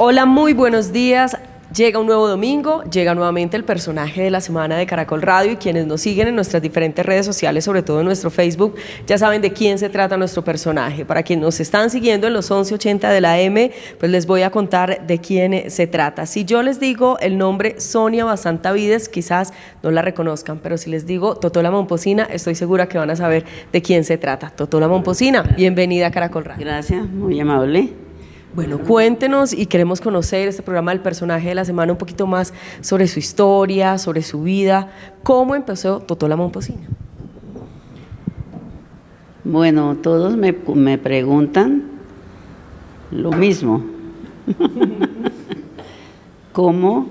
Hola, muy buenos días. Llega un nuevo domingo, llega nuevamente el personaje de la semana de Caracol Radio y quienes nos siguen en nuestras diferentes redes sociales, sobre todo en nuestro Facebook, ya saben de quién se trata nuestro personaje. Para quienes nos están siguiendo en los 1180 de la M, pues les voy a contar de quién se trata. Si yo les digo el nombre Sonia Basanta Vides, quizás no la reconozcan, pero si les digo Totola Momposina, estoy segura que van a saber de quién se trata. Totola Momposina, bienvenida a Caracol Radio. Gracias, muy amable. Bueno, cuéntenos y queremos conocer este programa del personaje de la semana un poquito más sobre su historia, sobre su vida. ¿Cómo empezó Totola Momposina? Bueno, todos me preguntan lo mismo. ¿Cómo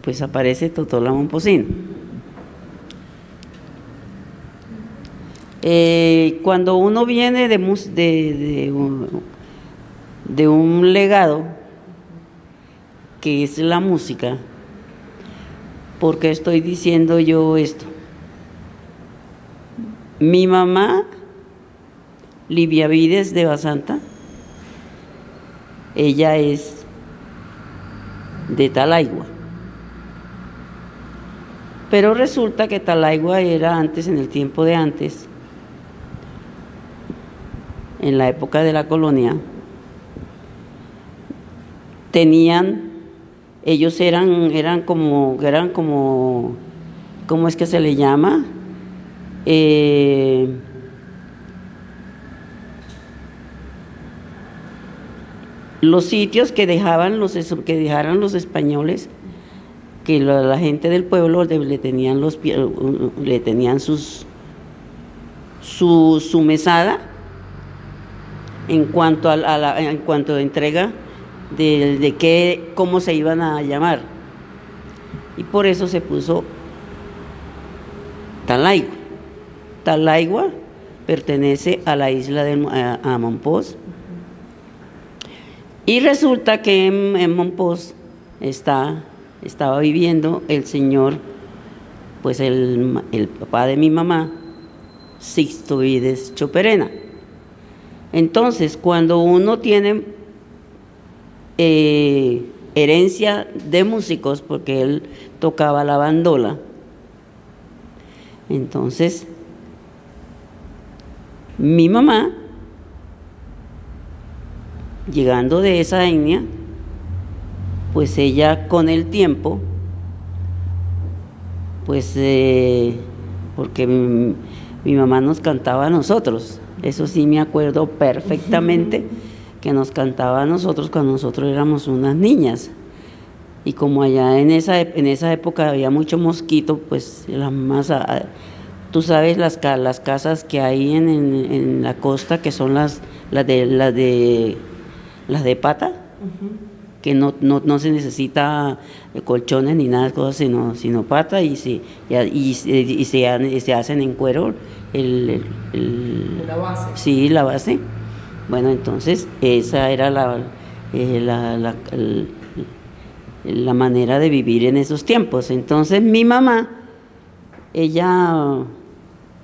pues aparece Totola Momposina? Cuando uno viene de un legado que es la música, ¿por qué estoy diciendo yo esto? Mi mamá, Livia Vides de Basanta, ella es de Talaigua. Pero resulta que Talaigua era antes, en el tiempo de antes, en la época de la colonia, ellos eran como, ¿cómo es que se le llama? Los sitios que dejaran los españoles, que la gente del pueblo le tenían su mesada en cuanto en cuanto a entrega de cómo se iban a llamar, y por eso se puso Talaigua. Talaigua pertenece a la isla a Mompox, y resulta que en Mompox estaba viviendo el señor, pues el papá de mi mamá, Sixto Vides Choperena. Entonces, cuando uno tiene herencia de músicos, porque él tocaba la bandola, entonces mi mamá, llegando de esa etnia, pues ella con el tiempo, pues porque mi mamá nos cantaba a nosotros, eso sí me acuerdo perfectamente, que nos cantaba a nosotros cuando nosotros éramos unas niñas. Y como allá en esa época había mucho mosquito, pues tú sabes las casas que hay en la costa, que son las de pata, que no se necesita colchones ni nada de cosas, sino pata, y se hacen en cuero la base. Sí, la base. Bueno, entonces esa era la manera de vivir en esos tiempos. Entonces mi mamá, ella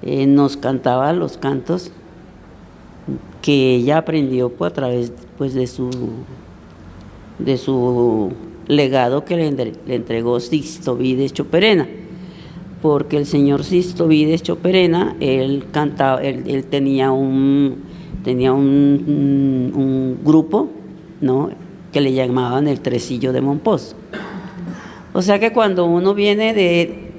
nos cantaba los cantos que ella aprendió a través, pues, de su legado que le entregó Sixto Vides Choperena, porque el señor Sixto Vides Choperena, él tenía un grupo, ¿no?, que le llamaban el Tresillo de Mompox. O sea que cuando uno viene ese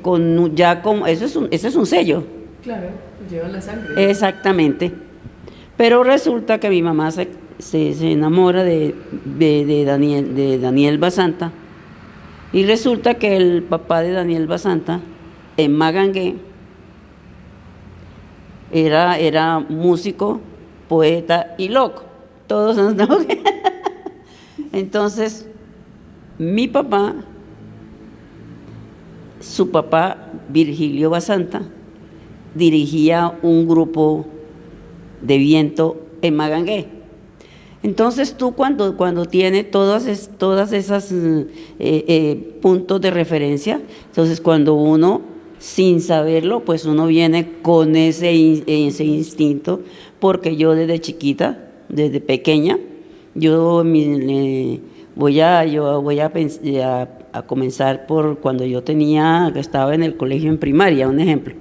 es un sello. Claro, lleva la sangre. Exactamente. Pero resulta que mi mamá se enamora de Daniel Basanta, y resulta que el papá de Daniel Basanta, en Magangué, era músico, poeta y loco. Todos, ¿no? Entonces, su papá, Virgilio Basanta, dirigía un grupo de viento en Magangué. Entonces tú cuando tienes todas esas puntos de referencia, entonces cuando uno, sin saberlo, pues uno viene con ese instinto, porque yo desde chiquita, desde pequeña, yo voy a comenzar por cuando estaba en el colegio en primaria, un ejemplo.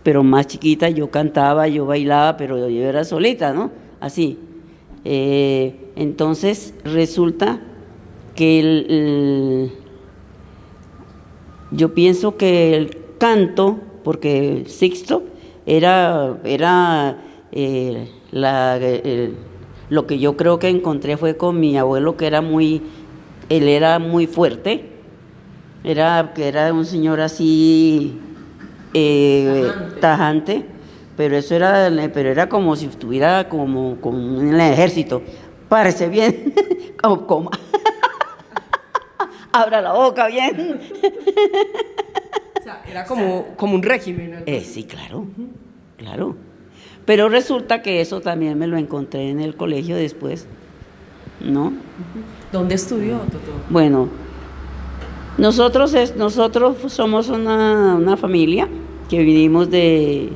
Pero más chiquita yo cantaba, yo bailaba, pero yo era solita, ¿no? Así. Entonces resulta que yo pienso que el canto, porque Sixto lo que yo creo que encontré fue con mi abuelo, que él era muy fuerte, que era un señor así tajante, pero era como si estuviera como en el ejército. Párese bien, como abra la boca bien. O sea, era como un régimen. Sí, claro, claro. Pero resulta que eso también me lo encontré en el colegio después, ¿no? ¿Dónde estudió, Totó? Bueno, nosotros somos una familia que vinimos de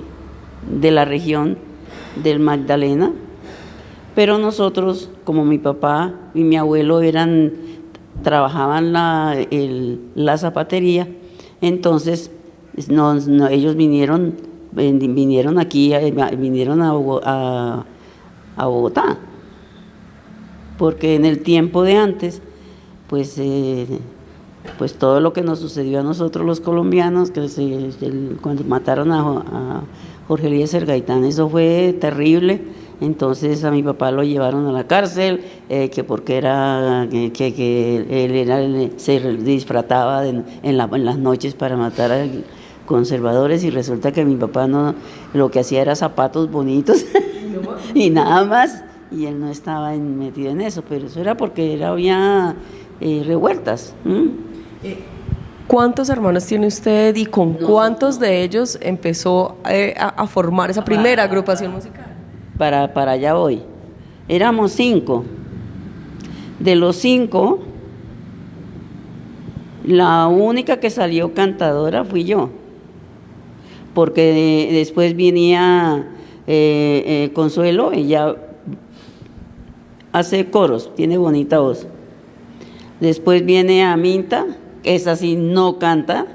la región del Magdalena, pero nosotros, como mi papá y mi abuelo trabajaban la zapatería, entonces ellos vinieron aquí, vinieron a Bogotá, porque en el tiempo de antes, pues todo lo que nos sucedió a nosotros los colombianos, cuando mataron a Jorge Eliezer Gaitán, eso fue terrible. Entonces a mi papá lo llevaron a la cárcel, que porque él se disfrazaba en las noches para matar a conservadores, y resulta que mi papá lo que hacía era zapatos bonitos y nada más, y él no estaba metido en eso, pero eso era porque había revueltas. ¿Cuántos hermanos tiene usted y con cuántos de ellos empezó a formar esa primera agrupación musical? Para allá voy. Éramos 5. De los 5, la única que salió cantadora fui yo, porque después venía Consuelo, ella hace coros, tiene bonita voz. Después viene Aminta, esa sí no canta,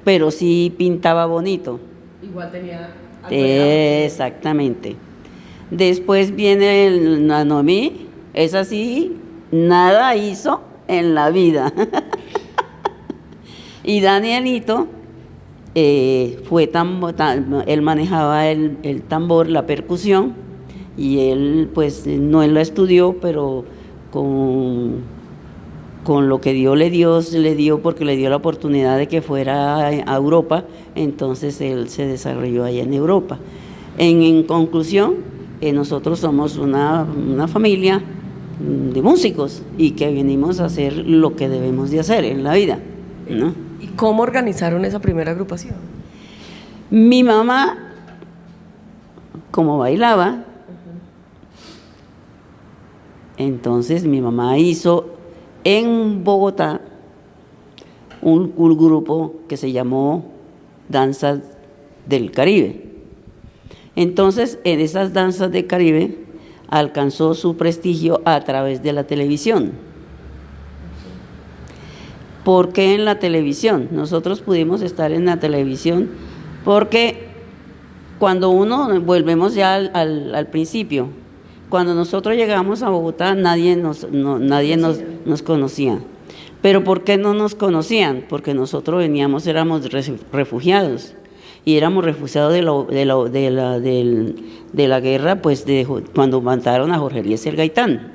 pero sí pintaba bonito. Igual tenía... Exactamente. Después viene la Noemí, esa sí nada hizo en la vida. Y Danielito él manejaba el tambor, la percusión, y él pues no él la estudió, pero con lo que Dios le dio, porque le dio la oportunidad de que fuera a Europa, entonces él se desarrolló allá en Europa. En conclusión, nosotros somos una familia de músicos y que venimos a hacer lo que debemos de hacer en la vida, ¿no? ¿Y cómo organizaron esa primera agrupación? Mi mamá, como bailaba, entonces mi mamá hizo en Bogotá un grupo que se llamó Danzas del Caribe. Entonces, en esas danzas del Caribe alcanzó su prestigio a través de la televisión. ¿Por qué en la televisión? Nosotros pudimos estar en la televisión porque cuando volvemos ya al principio, cuando nosotros llegamos a Bogotá nadie nos conocía. ¿Pero por qué no nos conocían? Porque nosotros éramos refugiados. Y éramos refugiados de la guerra, pues cuando mataron a Jorge Eliezer Gaitán.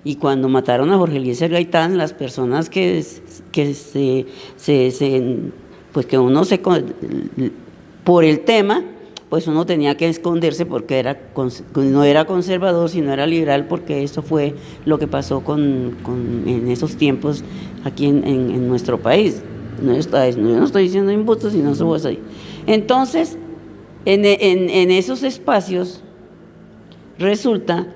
Y cuando mataron a Jorge Eliezer Gaitán, las personas por el tema, pues uno tenía que esconderse porque no era conservador, sino era liberal, porque eso fue lo que pasó en esos tiempos aquí en nuestro país. Yo no estoy diciendo imbusto, sino eso fue así. Entonces, en esos espacios, resulta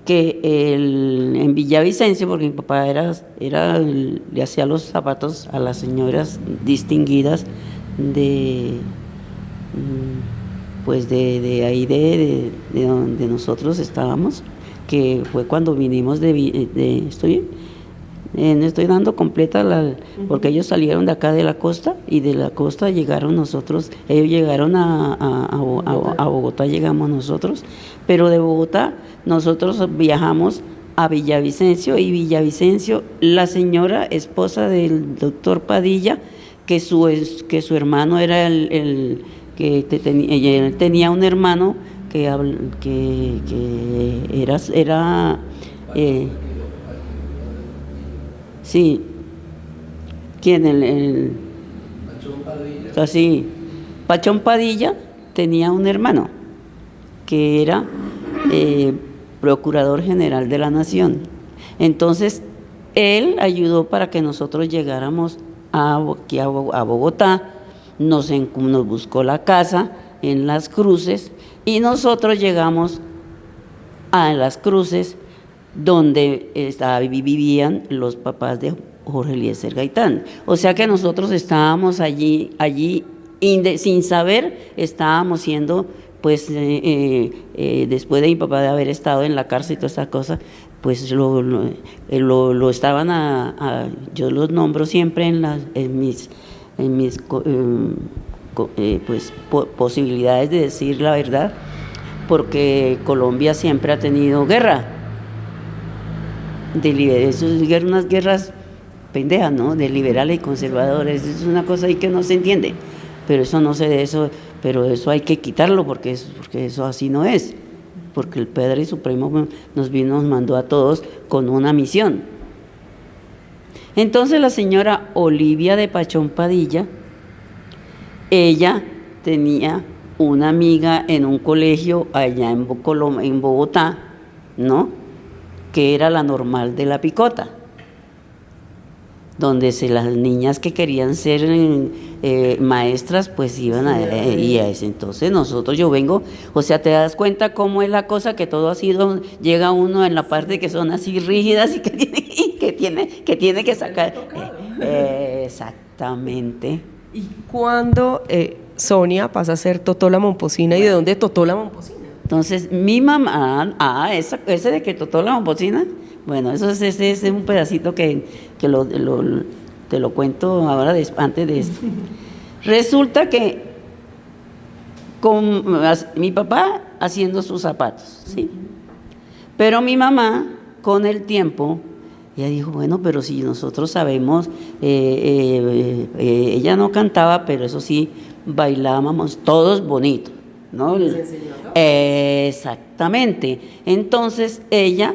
que en Villavicencio, porque mi papá le hacía los zapatos a las señoras distinguidas de ahí de donde nosotros estábamos, que fue cuando vinimos estoy dando completa porque ellos salieron de acá de la costa y de la costa llegaron nosotros, ellos llegaron a Bogotá, llegamos nosotros, pero de Bogotá nosotros viajamos a Villavicencio, y Villavicencio, la señora esposa del doctor Padilla, que su hermano era él tenía un hermano que era sí, ¿quién? Así, Pachón Padilla tenía un hermano que era Procurador General de la Nación. Entonces, él ayudó para que nosotros llegáramos aquí a Bogotá, nos buscó la casa en Las Cruces, y nosotros llegamos a Las Cruces, donde vivían los papás de Jorge Eliezer Gaitán. O sea que nosotros estábamos allí sin saber, estábamos siendo, pues, después de mi papá de haber estado en la cárcel y todas esas cosas, pues lo estaban yo los nombro siempre en mis pues, posibilidades de decir la verdad, porque Colombia siempre ha tenido guerra. Unas guerras pendejas, ¿no? De liberales y conservadores, es una cosa ahí que no se entiende, pero eso no sé de eso, pero eso hay que quitarlo porque eso así no es, porque el Padre Supremo nos mandó a todos con una misión. Entonces la señora Olivia de Pachón Padilla, ella tenía una amiga en un colegio allá en Bogotá, ¿no?, que era la Normal de la Picota, donde las niñas que querían ser maestras, pues iban y a ese. Entonces yo vengo, o sea, te das cuenta cómo es la cosa, que todo llega uno en la parte que son así rígidas y que tiene que sacar. Exactamente. ¿Y cuándo Sonia pasa a ser Totó la Momposina, y de dónde Totó la Momposina? Entonces, mi mamá, ese de que Totó la Momposina, bueno, ese es un pedacito que te lo cuento ahora antes de esto. Resulta que con mi papá haciendo sus zapatos, ¿sí? Pero mi mamá, con el tiempo, ella dijo, bueno, pero si nosotros sabemos, ella no cantaba, pero eso sí, bailábamos todos bonito, ¿no? ¿Les enseñó todo? Exactamente. Entonces ella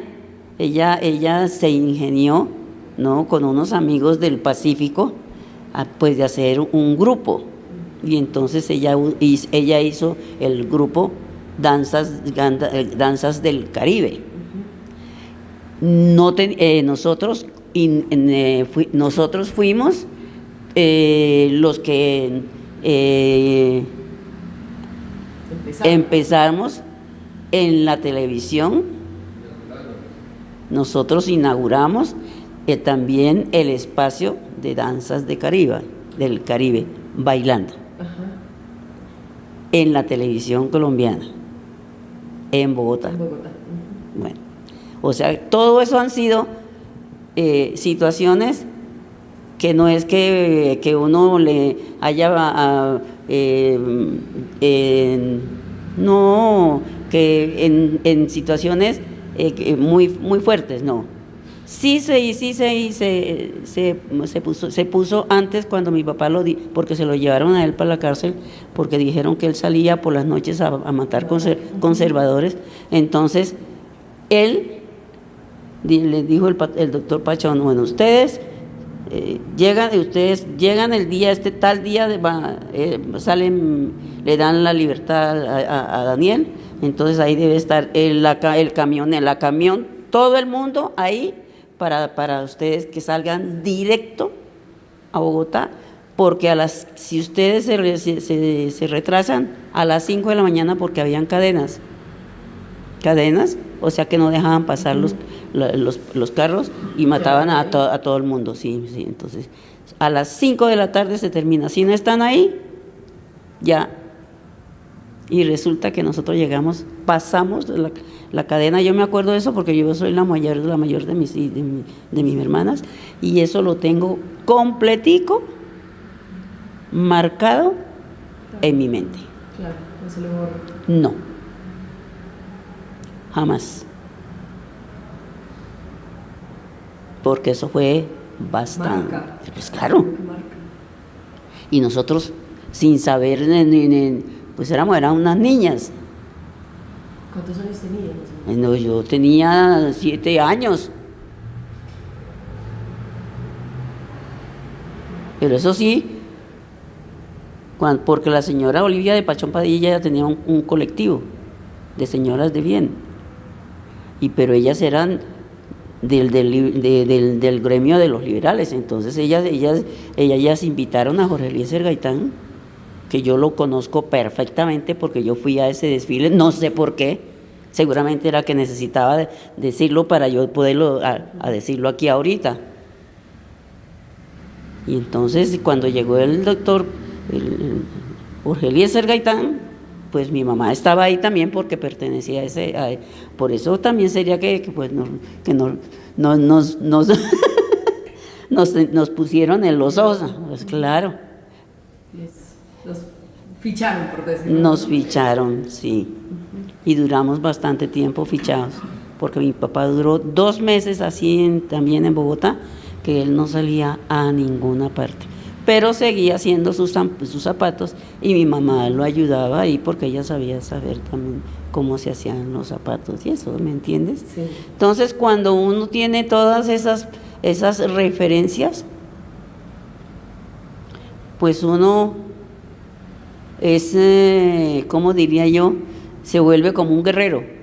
se ingenió, ¿no?, con unos amigos del Pacífico, pues de hacer un grupo, y entonces ella hizo el grupo Danzas del Caribe. Nosotros fuimos los que empezamos en la televisión. Nosotros inauguramos también el espacio de danzas del Caribe, bailando. Ajá. En la televisión colombiana, en Bogotá. Bueno, o sea, todo eso han sido situaciones que no es que uno le haya no, que en situaciones muy fuertes, no. Sí se puso antes, cuando mi papá porque se lo llevaron a él para la cárcel, porque dijeron que él salía por las noches a matar conservadores. Entonces él le dijo el doctor Pachón, bueno, ustedes llegan el día, tal día salen, le dan la libertad a Daniel. Entonces ahí debe estar el camión, todo el mundo ahí para ustedes que salgan directo a Bogotá, porque si ustedes se retrasan a las 5 de la mañana, porque habían cadenas, o sea que no dejaban pasar los carros y mataban a todo el mundo, sí, entonces a las 5 de la tarde se termina. Si no están ahí, ya Y resulta que nosotros llegamos, pasamos la cadena. Yo me acuerdo de eso porque yo soy la mayor de mis hermanas, y eso lo tengo completico, marcado en mi mente. Claro, no se le borra. No, jamás. Porque eso fue bastante. Marca. Pues claro. Marca. Y nosotros, sin saber, pues eran unas niñas. ¿Cuántos años tenías? No, yo tenía 7 años. Pero eso sí, porque la señora Olivia de Pachón Padilla ya tenía un colectivo de señoras de bien. Pero ellas eran del gremio de los liberales. Entonces ellas invitaron a Jorge Eliezer Gaitán, que yo lo conozco perfectamente porque yo fui a ese desfile, no sé por qué, seguramente era que necesitaba decirlo para yo poderlo a decirlo aquí ahorita. Y entonces cuando llegó el doctor Jorge Eliezer Gaitán, pues mi mamá estaba ahí también porque pertenecía por eso también sería que nos pusieron en los ojos, pues claro. Los ficharon, por decirlo. Nos ficharon, sí. Y duramos bastante tiempo fichados, porque mi papá duró 2 meses así también en Bogotá, que él no salía a ninguna parte. Pero seguía haciendo sus zapatos, y mi mamá lo ayudaba ahí porque ella sabía saber también cómo se hacían los zapatos y eso, ¿me entiendes? Sí. Entonces, cuando uno tiene todas esas referencias, pues uno es, ¿cómo diría yo? Se vuelve como un guerrero.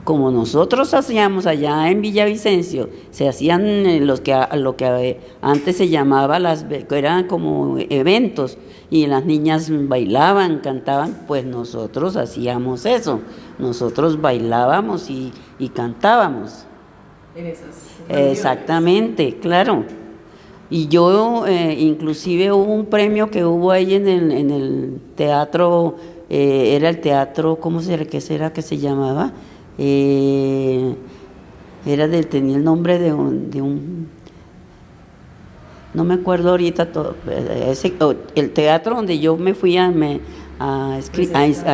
Como nosotros hacíamos allá en Villavicencio, se hacían lo que antes se llamaba eran como eventos, y las niñas bailaban, cantaban, pues nosotros hacíamos eso, nosotros bailábamos y cantábamos. En esas reuniones. Exactamente, claro. Y yo, inclusive hubo un premio que hubo ahí en el teatro, era el teatro, ¿qué será que se llamaba? Tenía el nombre de un no me acuerdo ahorita el teatro donde yo me fui a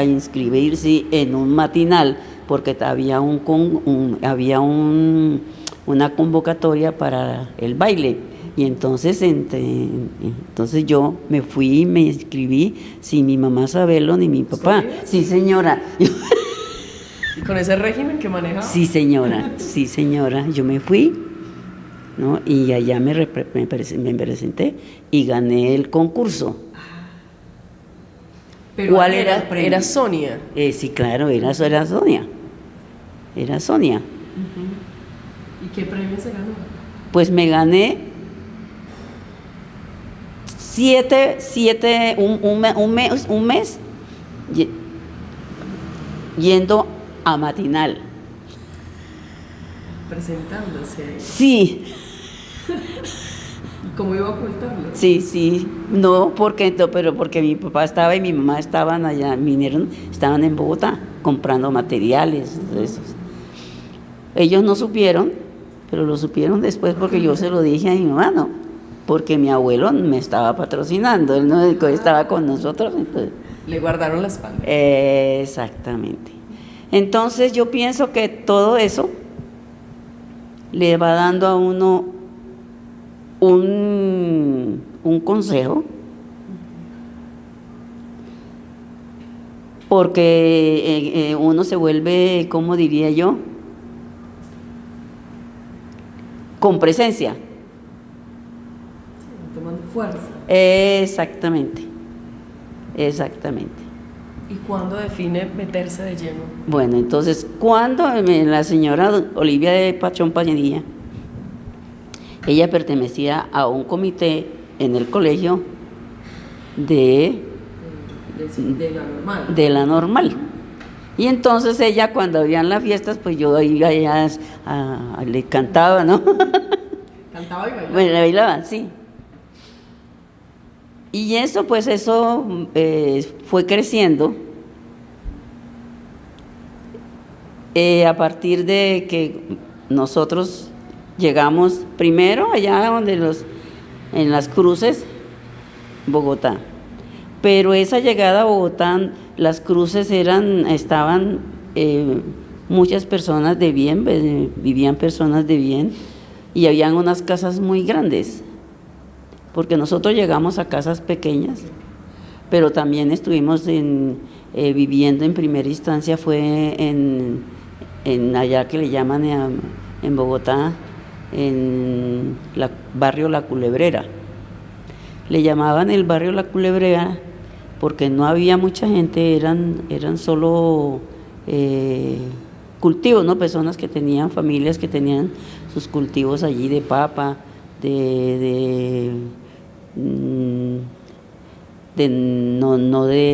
inscribir, sí, en un matinal, porque había una convocatoria para el baile, y entonces yo me fui y me inscribí sin mi mamá saberlo ni mi papá. Sí, señora. ¿Y con ese régimen que manejaba? Sí, señora, yo me fui, ¿no? Y allá me presenté y gané el concurso. Pero ¿Cuál era el premio? Era Sonia. Sí, claro, era Sonia. Era Sonia. ¿Y qué premio se ganó? Pues me gané un mes yendo a matinal. Presentándose ahí. Sí. ¿Cómo iba a ocultarlo? Sí, no, pero porque mi papá estaba y mi mamá estaban allá, estaban en Bogotá comprando materiales, esos. Ellos no supieron, pero lo supieron después porque yo se lo dije a mi mamá, ¿no? Porque mi abuelo me estaba patrocinando, él no estaba con nosotros, entonces. Le guardaron la espalda. Exactamente. Entonces yo pienso que todo eso le va dando a uno un consejo, porque uno se vuelve, ¿cómo diría yo? Con presencia. Sí, tomando fuerza. Exactamente. ¿Y cuándo define meterse de lleno? Bueno, entonces, cuando la señora Olivia de Pachón Padilla, ella pertenecía a un comité en el colegio de la normal. Y entonces ella, cuando habían las fiestas, pues yo iba allá le cantaba, ¿no? ¿Cantaba y bailaba? Bueno, bailaba, sí. Y eso, pues eso fue creciendo a partir de que nosotros llegamos primero allá en las cruces, Bogotá. Pero esa llegada a Bogotá, las cruces estaban muchas personas de bien, vivían personas de bien, y habían unas casas muy grandes, porque nosotros llegamos a casas pequeñas, pero también estuvimos viviendo en primera instancia, fue en allá que le llaman en Bogotá, en el barrio La Culebrera. Le llamaban el barrio La Culebrera porque no había mucha gente, eran solo cultivos, ¿no? Personas que tenían, familias que tenían sus cultivos allí de papa,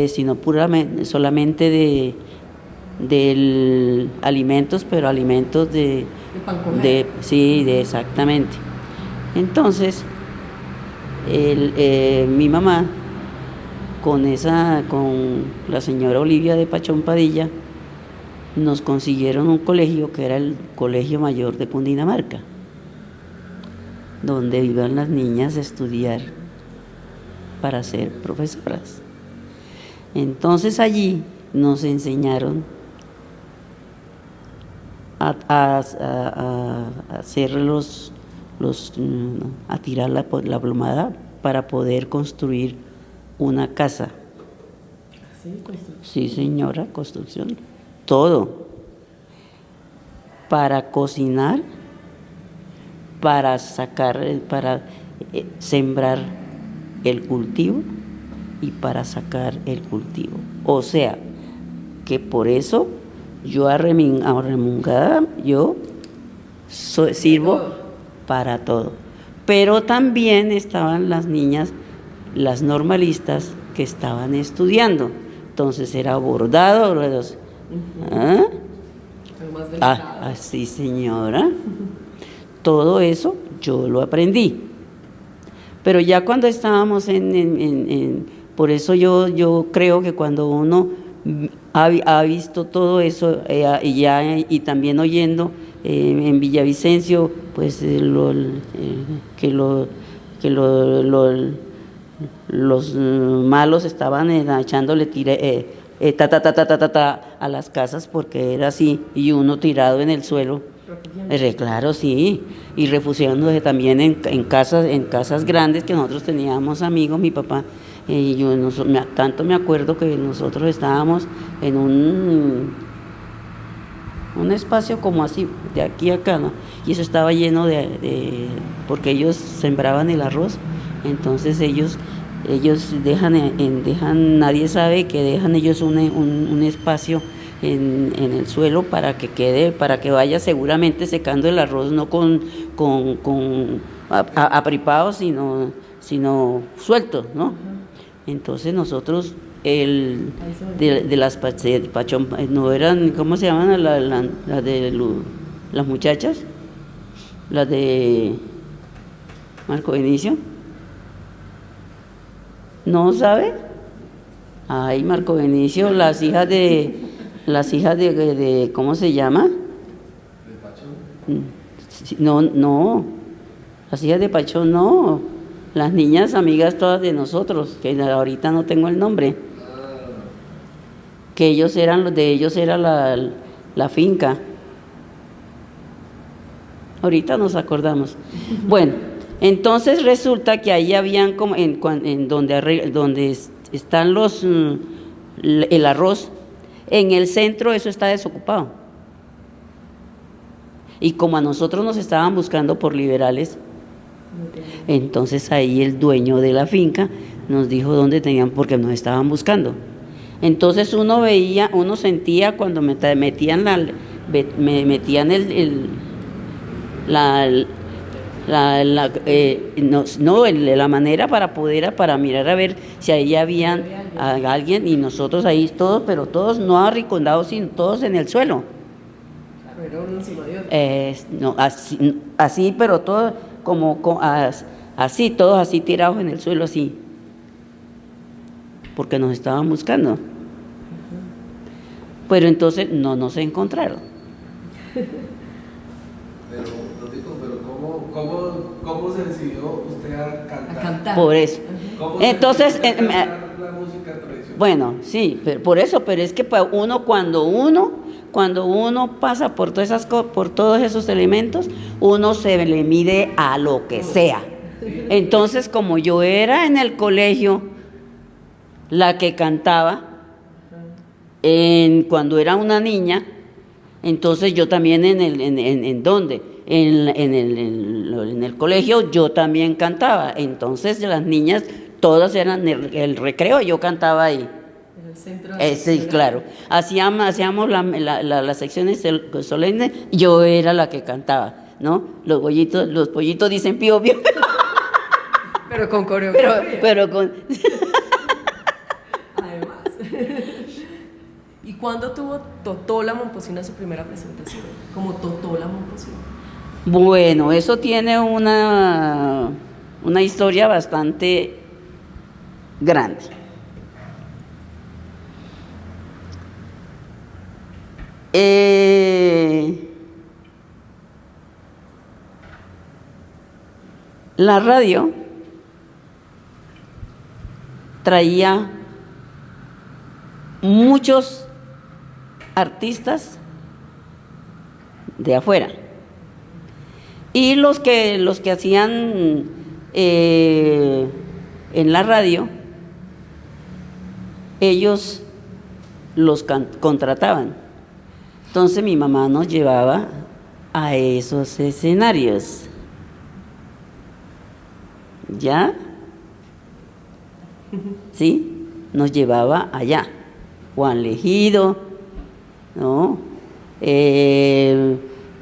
sino puramente, solamente de alimentos, pero alimentos exactamente. Entonces, mi mamá, con la señora Olivia de Pachón Padilla, nos consiguieron un colegio que era el Colegio Mayor de Cundinamarca, donde iban las niñas a estudiar para ser profesoras. Entonces allí nos enseñaron a hacer a tirar la plomada para poder construir una casa. ¿Sí? ¿Construcción? Sí, señora, construcción. Todo. Para cocinar, para sembrar el cultivo y para sacar el cultivo. O sea, que por eso yo arremangada, yo sirvo para todo. Pero también estaban las niñas, las normalistas, que estaban estudiando. Entonces era bordado, sí, señora. Todo eso yo lo aprendí. Pero ya cuando estábamos por eso yo creo que cuando uno ha visto todo eso y también oyendo en Villavicencio, pues los malos estaban echándole a las casas porque era así, y uno tirado en el suelo. Claro, sí, y refugiándose también en casas grandes que nosotros teníamos amigos, mi papá y yo, tanto me acuerdo que nosotros estábamos en un espacio como así, de aquí a acá, ¿no? Y eso estaba lleno porque ellos sembraban el arroz, entonces ellos dejan, nadie sabe que dejan ellos un espacio en el suelo para que vaya seguramente secando el arroz, no con apripado, sino suelto, ¿no? Entonces nosotros de las Pachón, no eran, ¿cómo se llaman las muchachas? Las de Marco Benicio. ¿No sabe? Ay, Marco Benicio, las hijas de ¿cómo se llama? ¿De Pachón? No, las hijas de Pachón no, las niñas amigas todas de nosotros, que ahorita no tengo el nombre, que ellos era la finca. Ahorita nos acordamos. Bueno, entonces resulta que ahí habían como en donde están el arroz, en el centro eso está desocupado. Y como a nosotros nos estaban buscando por liberales, entonces ahí el dueño de la finca nos dijo dónde tenían, porque nos estaban buscando. Entonces uno sentía cuando metían la manera para mirar a ver si ahí habían a alguien, y nosotros ahí todos, pero todos no arrinconados, sino todos en el suelo. Claro, era uno encima de otro. No, así, pero todos así, todos así tirados en el suelo, así. porque nos estaban buscando. Pero entonces no nos encontraron. Pero, Totito, ¿cómo se decidió usted a cantar? A cantar. Por eso. ¿Cómo se Entonces, decidió a cantar la música tradicional? bueno, sí, por eso, pero es que cuando uno pasa por todas por todos esos elementos, uno se le mide a lo que sea. Entonces, como yo era en el colegio la que cantaba, cuando era una niña, entonces yo también en el colegio yo también cantaba. Entonces las niñas todas eran el recreo, yo cantaba ahí. En el centro Sí, claro. Hacíamos las secciones solemnes, yo era la que cantaba, ¿no? Los pollitos dicen pío, pío. Pero con coreografía. Pero con... Además. ¿Y cuándo tuvo Totola Momposina su primera presentación? Como Totola Momposina. Bueno, eso tiene una historia bastante grande. La radio traía muchos artistas de afuera y los que hacían en la radio, ellos los contrataban. Entonces mi mamá nos llevaba a esos escenarios. ¿Ya? ¿Sí? Nos llevaba allá. Juan Legido, ¿no? Este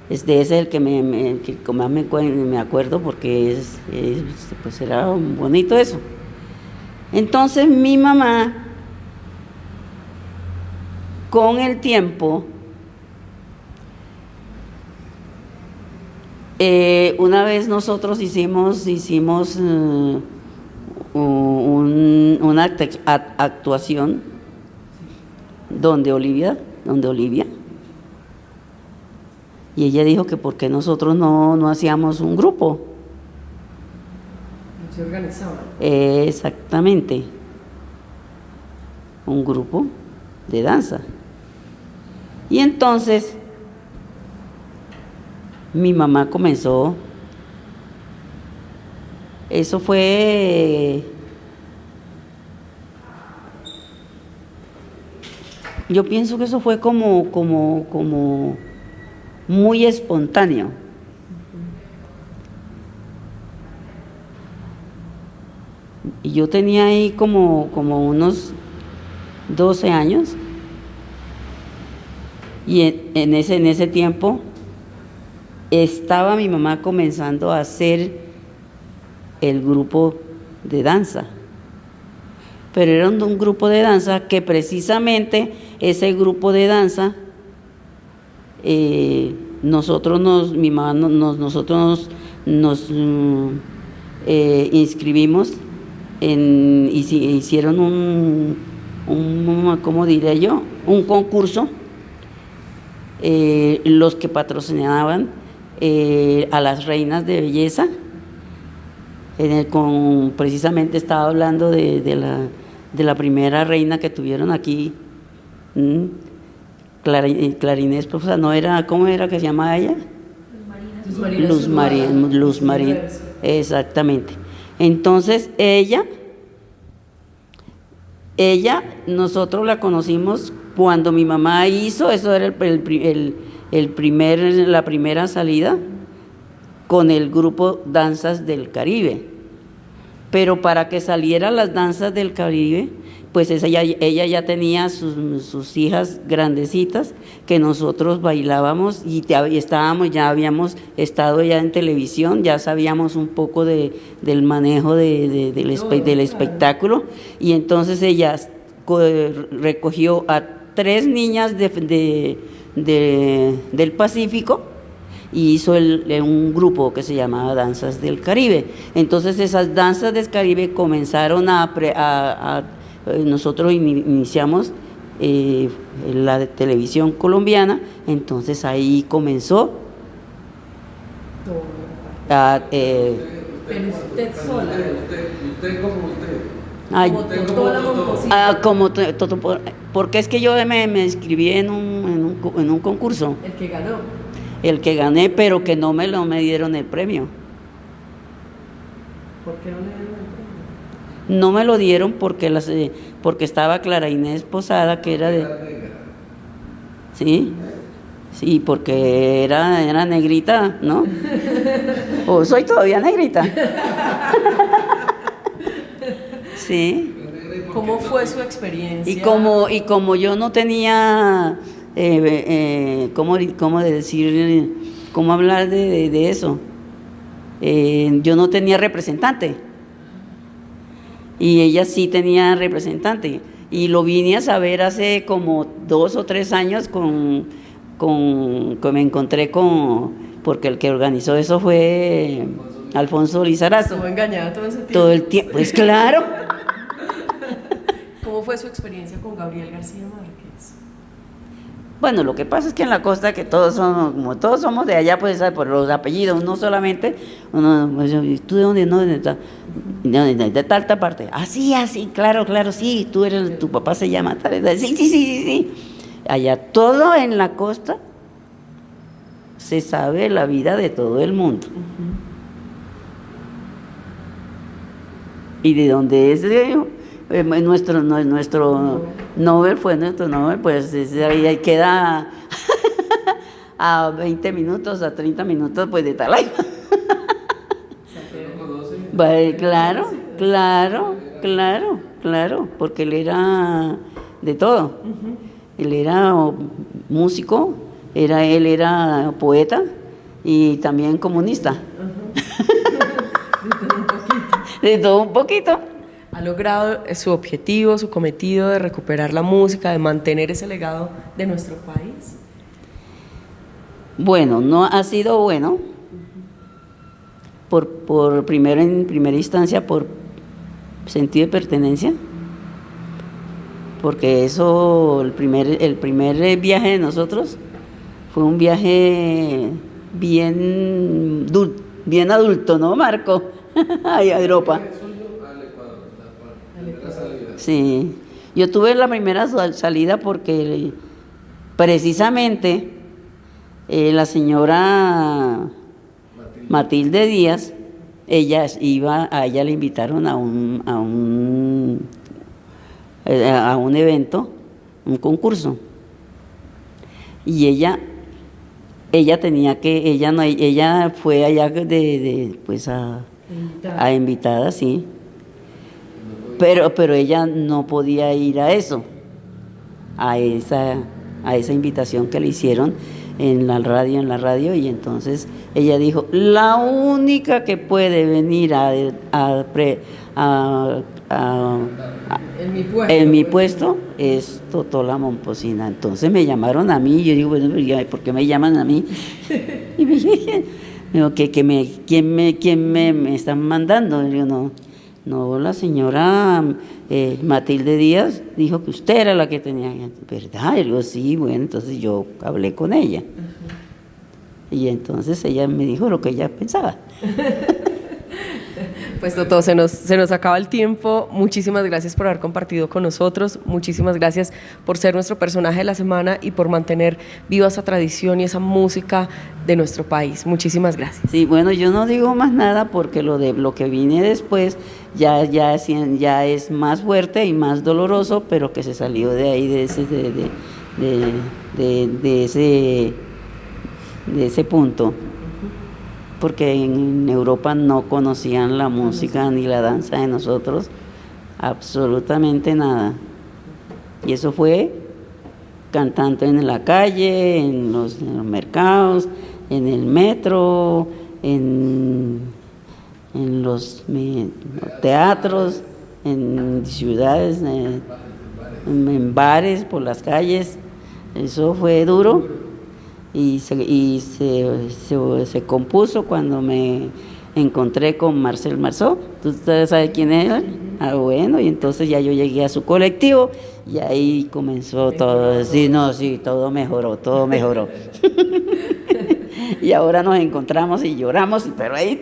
es el que más me acuerdo porque pues era bonito eso. Entonces mi mamá, con el tiempo, una vez nosotros hicimos una actuación donde Olivia, y ella dijo que por qué nosotros no hacíamos un grupo. No se organizaban. Exactamente, un grupo de danza. Y entonces mi mamá comenzó, eso fue, yo pienso que eso fue como muy espontáneo. Y yo tenía ahí como unos 12 años, y en ese tiempo estaba mi mamá comenzando a hacer el grupo de danza, pero era un grupo de danza que precisamente ese grupo de danza nosotros nos inscribimos hicieron ¿cómo diré yo? Un concurso, los que patrocinaban a las reinas de belleza, precisamente estaba hablando de la primera reina que tuvieron aquí, Clarinés, profesora, no era, ¿cómo era que se llamaba ella? Luz María, exactamente. Entonces ella, nosotros la conocimos cuando mi mamá hizo, eso era la primera salida con el grupo Danzas del Caribe. Pero para que salieran las Danzas del Caribe, pues ella ya tenía sus hijas grandecitas que nosotros bailábamos y ya habíamos estado ya en televisión, ya sabíamos un poco del manejo del espectáculo, y entonces ella recogió a 3 niñas del Pacífico y hizo un grupo que se llamaba Danzas del Caribe. Entonces esas Danzas del Caribe comenzaron nosotros iniciamos la de televisión colombiana, entonces ahí comenzó a, Pero usted sola. Usted como usted. ay, Como toda la composición. porque es que yo me inscribí en un concurso, El que ganó. el que gané, pero que no me dieron el premio. ¿Por qué no le dieron el premio? No me lo dieron porque estaba Clara Inés Posada, que era de... Sí, sí, porque era negrita, ¿no? O soy todavía negrita. Sí. ¿Cómo fue su experiencia? Y como yo no tenía, ¿cómo decir, cómo hablar de eso? Yo no tenía representante. Y ella sí tenía representante. Y lo vine a saber hace como 2 o 3 años que me encontré porque el que organizó eso fue Alfonso Lizarazo. Estuvo engañada todo ese tiempo. Todo el tiempo, pues claro. ¿Cómo fue su experiencia con Gabriel García Márquez? Bueno, lo que pasa es que en la costa, que como todos somos de allá, pues por los apellidos, no solamente, ¿tú de dónde? No, de tal parte. Así, claro, sí, tu papá se llama tal, sí. Allá todo en la costa se sabe la vida de todo el mundo. Y de dónde es nuestro Nobel, pues ahí queda a 20 minutos, a 30 minutos, pues de Talaiba. Claro, porque él era de todo. Él era músico, él era poeta y también comunista. De todo un poquito. ¿Ha logrado su objetivo, su cometido de recuperar la música, de mantener ese legado de nuestro país? Bueno, no ha sido bueno, en primera instancia, por sentido de pertenencia, porque eso, el primer viaje de nosotros fue un viaje bien adulto, ¿no, Marco? A Europa. Sí, yo tuve la primera salida porque precisamente la señora Matilde Díaz, a ella le invitaron a un evento, un concurso, y ella fue allá pues a invitada, sí. Pero ella no podía ir a eso, a esa invitación que le hicieron en la radio, y entonces ella dijo, la única que puede venir en mi puesto es Totó la Momposina. Entonces me llamaron a mí, y yo digo, bueno, ¿por qué me llaman a mí? Y me dije, ¿quién me están mandando? Y yo, no, la señora Matilde Díaz dijo que usted era la que tenía, ¿verdad? Y yo, sí, bueno, entonces yo hablé con ella. Y entonces ella me dijo lo que ella pensaba. Pues Totó, se nos acaba el tiempo. Muchísimas gracias por haber compartido con nosotros. Muchísimas gracias por ser nuestro personaje de la semana y por mantener viva esa tradición y esa música de nuestro país. Muchísimas gracias. Sí, bueno, yo no digo más nada porque lo que vine después ya es más fuerte y más doloroso, pero que se salió de ahí, de ese punto. Porque en Europa no conocían la música ni la danza de nosotros, absolutamente nada. Y eso fue cantando en la calle, en los mercados, en el metro, en los teatros, en ciudades, en bares, por las calles. Eso fue duro. Y se compuso cuando me encontré con Marcel Marceau. ¿Ustedes saben quién es él? Ah, bueno, y entonces ya yo llegué a su colectivo y ahí comenzó todo. Sí, no, sí, todo mejoró, todo mejoró. Y ahora nos encontramos y lloramos, pero ahí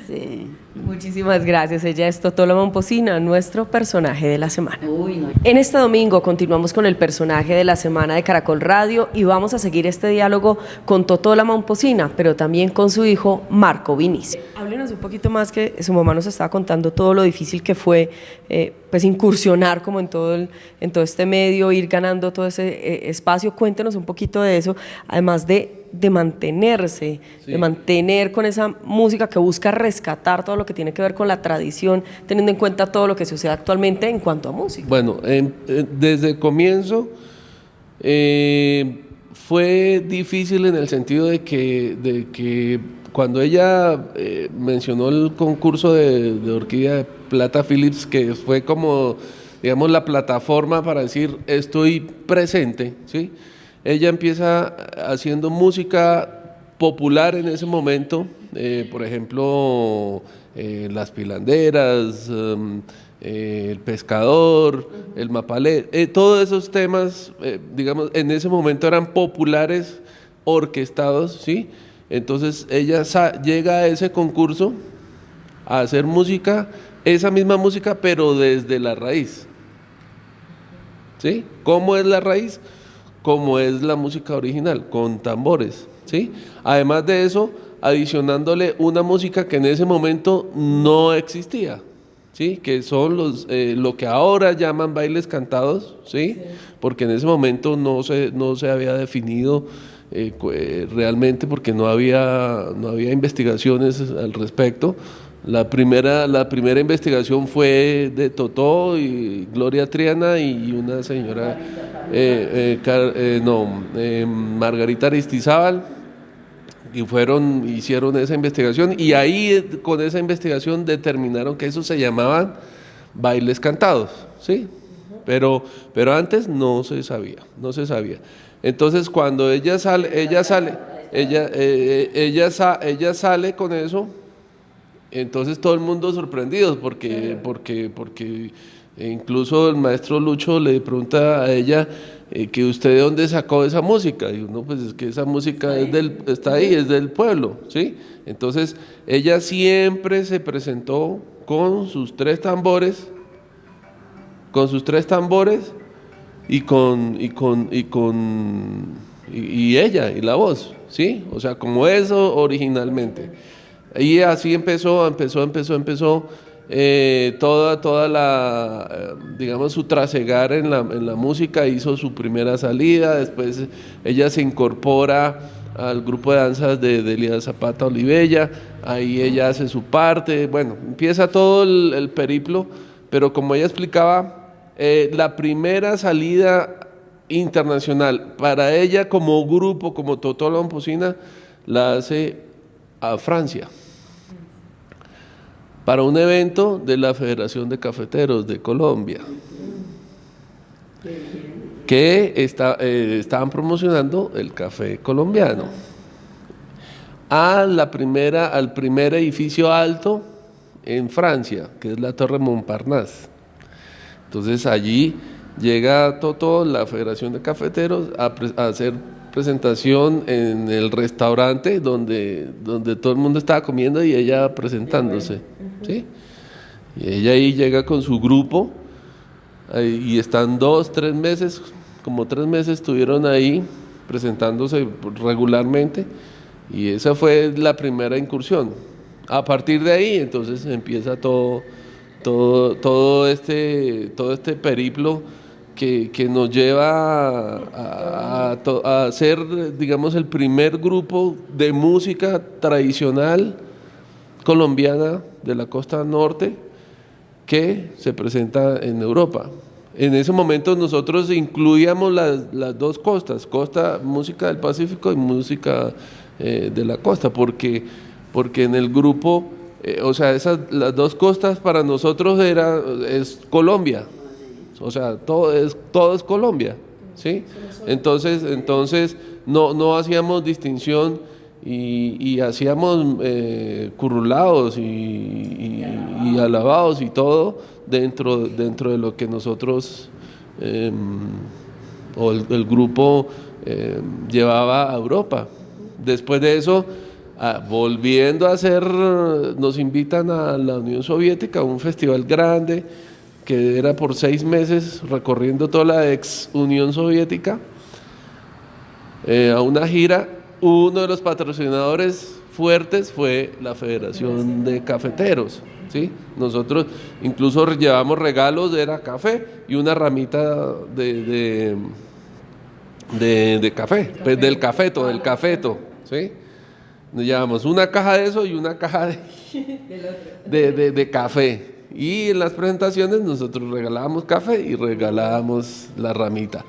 sí. Muchísimas gracias. Ella es Totó la Momposina, nuestro personaje de la semana. Uy, no. En este domingo continuamos con el personaje de la semana de Caracol Radio y vamos a seguir este diálogo con Totó la Momposina, pero también con su hijo Marco Vinicio. Háblenos un poquito más, que su mamá nos estaba contando todo lo difícil que fue pues incursionar como en todo este medio, ir ganando todo ese espacio. Cuéntenos un poquito de eso, además de mantenerse, sí, de mantener con esa música que busca rescatar todo lo que tiene que ver con la tradición, teniendo en cuenta todo lo que sucede actualmente en cuanto a música. Bueno, desde el comienzo fue difícil en el sentido de que cuando ella mencionó el concurso de Orquídea de Plata Philips, que fue como, digamos, la plataforma para decir estoy presente, ¿sí? Ella empieza haciendo música popular en ese momento, por ejemplo, Las Pilanderas, El Pescador, El Mapalé, todos esos temas, digamos, en ese momento eran populares, orquestados, ¿sí? Entonces ella llega a ese concurso a hacer música, esa misma música, pero desde la raíz, ¿sí? ¿Cómo es la raíz? Como es la música original, con tambores, ¿sí? Además de eso, adicionándole una música que en ese momento no existía, ¿sí? Que son lo que ahora llaman bailes cantados, ¿sí? Sí. Porque en ese momento no se había definido realmente, porque no había investigaciones al respecto. La primera investigación fue de Totó y Gloria Triana y una señora, Margarita Aristizábal, y hicieron esa investigación, y ahí con esa investigación determinaron que eso se llamaban bailes cantados, ¿sí? Pero antes no se sabía. Entonces cuando ella sale con eso, entonces todo el mundo sorprendido porque incluso el maestro Lucho le pregunta a ella que usted de dónde sacó esa música, y uno, pues es que esa música está ahí, es del pueblo, ¿sí? Entonces ella siempre se presentó con sus tres tambores y ella y la voz, ¿sí? O sea, como eso originalmente. Y así empezó toda la, digamos, su trasegar en la música. Hizo su primera salida, después ella se incorpora al grupo de danzas de Elías Zapata Olivella, ahí ella hace su parte, bueno, empieza todo el periplo, pero como ella explicaba, la primera salida internacional para ella como grupo, como Totó la Momposina, la hace a Francia, para un evento de la Federación de Cafeteros de Colombia, que estaban promocionando el café colombiano, al primer edificio alto en Francia, que es la Torre Montparnasse. Entonces allí llega Totó, la Federación de Cafeteros, a hacer presentación en el restaurante donde todo el mundo estaba comiendo y ella presentándose, ¿sí? Y ella ahí llega con su grupo y están 2-3 meses, como 3 meses estuvieron ahí presentándose regularmente, y esa fue la primera incursión. A partir de ahí entonces empieza todo este periplo que nos lleva a ser, digamos, el primer grupo de música tradicional colombiana de la costa norte que se presenta en Europa. En ese momento nosotros incluíamos las dos costas, música del Pacífico y música de la costa, porque en el grupo, o sea, las dos costas para nosotros es Colombia. O sea, todo es Colombia, ¿sí? Entonces no hacíamos distinción y hacíamos currulados y alabados y todo dentro de lo que nosotros o el grupo llevaba a Europa. Después de eso, volviendo a hacer, nos invitan a la Unión Soviética, a un festival grande que era por 6 meses recorriendo toda la ex Unión Soviética, a una gira. Uno de los patrocinadores fuertes fue la Federación de Cafeteros, ¿sí? Nosotros incluso llevamos regalos, era café y una ramita de café, pues del cafeto, ¿sí? Nos llevamos una caja de eso y una caja de café. Y en las presentaciones nosotros regalábamos café y regalábamos la ramita.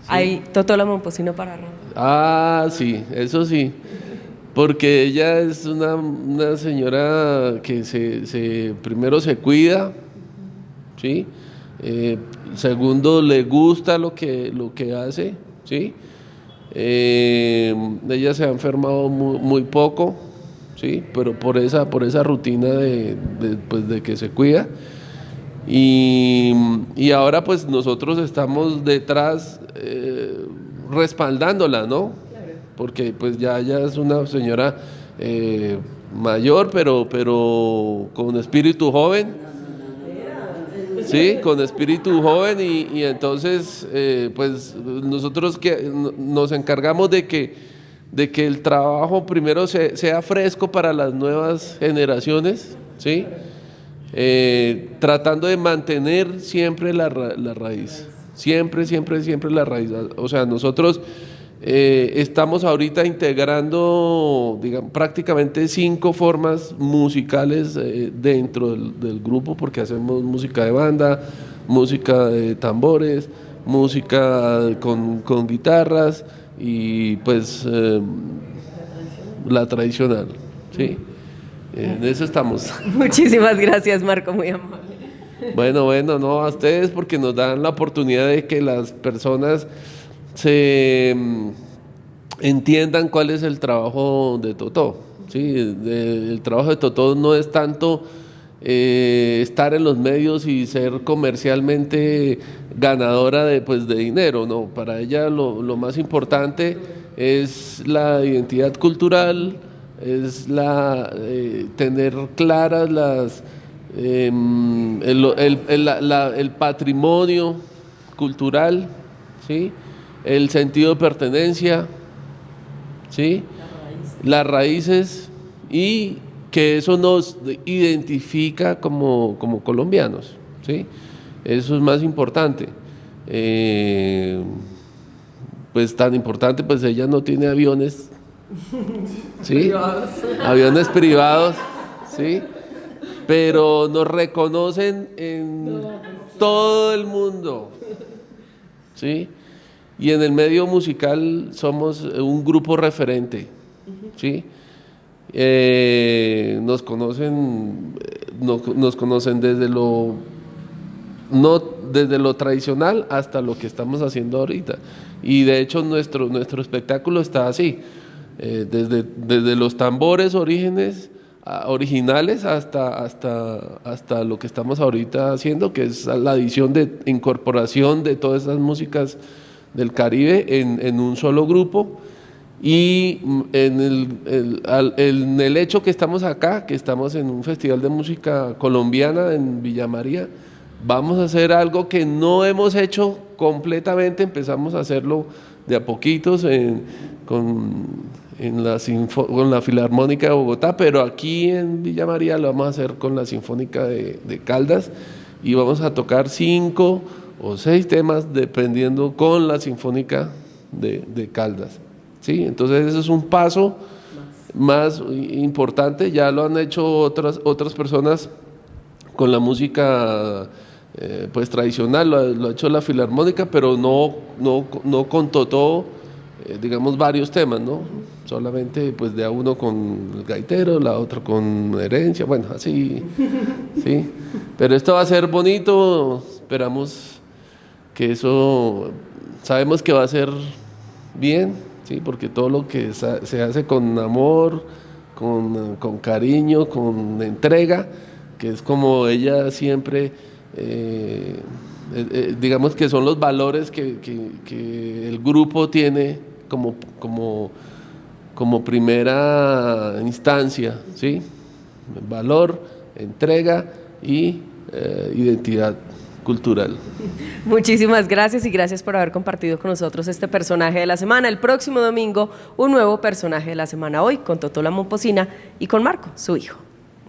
¿Sí? Hay Totola Momposino para Ramos. Ah, sí, eso sí. Porque ella es una señora que primero se cuida, ¿sí? Segundo, le gusta lo que hace, ¿sí? Ella se ha enfermado muy poco, ¿sí? Pero por esa rutina de que se cuida. Y ahora pues nosotros estamos detrás respaldándola, ¿no? Porque pues ya es una señora mayor, pero con espíritu joven. Sí, con espíritu joven y entonces pues nosotros nos encargamos de que el trabajo primero sea fresco para las nuevas generaciones, ¿sí? Tratando de mantener siempre la raíz, siempre la raíz. O sea, nosotros estamos ahorita integrando, digamos, prácticamente 5 formas musicales dentro del grupo, porque hacemos música de banda, música de tambores, música con guitarras y pues la tradicional, ¿sí? En eso estamos. Muchísimas gracias, Marco, muy amable. Bueno, no, a ustedes porque nos dan la oportunidad de que las personas se entiendan cuál es el trabajo de Totó, ¿sí? El trabajo de Totó no es tanto estar en los medios y ser comercialmente ganadora de dinero, no, para ella lo más importante es la identidad cultural, es tener claras el patrimonio cultural, ¿sí? El sentido de pertenencia, ¿sí? Las raíces, y que eso nos identifica como colombianos, ¿sí? Eso es más importante. Pues tan importante, pues ella no tiene aviones, ¿sí? Privados. Aviones privados, ¿sí? Pero nos reconocen en todo el mundo, ¿sí? Y en el medio musical somos un grupo referente, ¿sí? Nos conocen desde desde lo tradicional hasta lo que estamos haciendo ahorita. Y de hecho nuestro espectáculo está así, desde los tambores originales hasta lo que estamos ahorita haciendo, que es la adición de incorporación de todas esas músicas del Caribe en un solo grupo. Y en el hecho que estamos acá, que estamos en un festival de música colombiana en Villa María, vamos a hacer algo que no hemos hecho completamente, empezamos a hacerlo de a poquitos con la Filarmónica de Bogotá, pero aquí en Villa María lo vamos a hacer con la Sinfónica de Caldas, y vamos a tocar 5 o 6 temas dependiendo con la Sinfónica de Caldas, ¿sí? Entonces eso es un paso más importante. Ya lo han hecho otras personas con la música pues tradicional, lo ha hecho la Filarmónica, pero no con Totó, digamos, varios temas, ¿no? Solamente pues de a uno con el gaitero, la otra con herencia, bueno, así, ¿sí? Pero esto va a ser bonito, esperamos que eso, sabemos que va a ser bien, ¿sí? Porque todo lo que se hace con amor, con cariño, con entrega, que es como ella siempre, digamos que son los valores que el grupo tiene como primera instancia, ¿sí? Valor, entrega y identidad cultural. Muchísimas gracias y gracias por haber compartido con nosotros este personaje de la semana. El próximo domingo, un nuevo personaje de la semana, hoy con Totó la Momposina y con Marco, su hijo.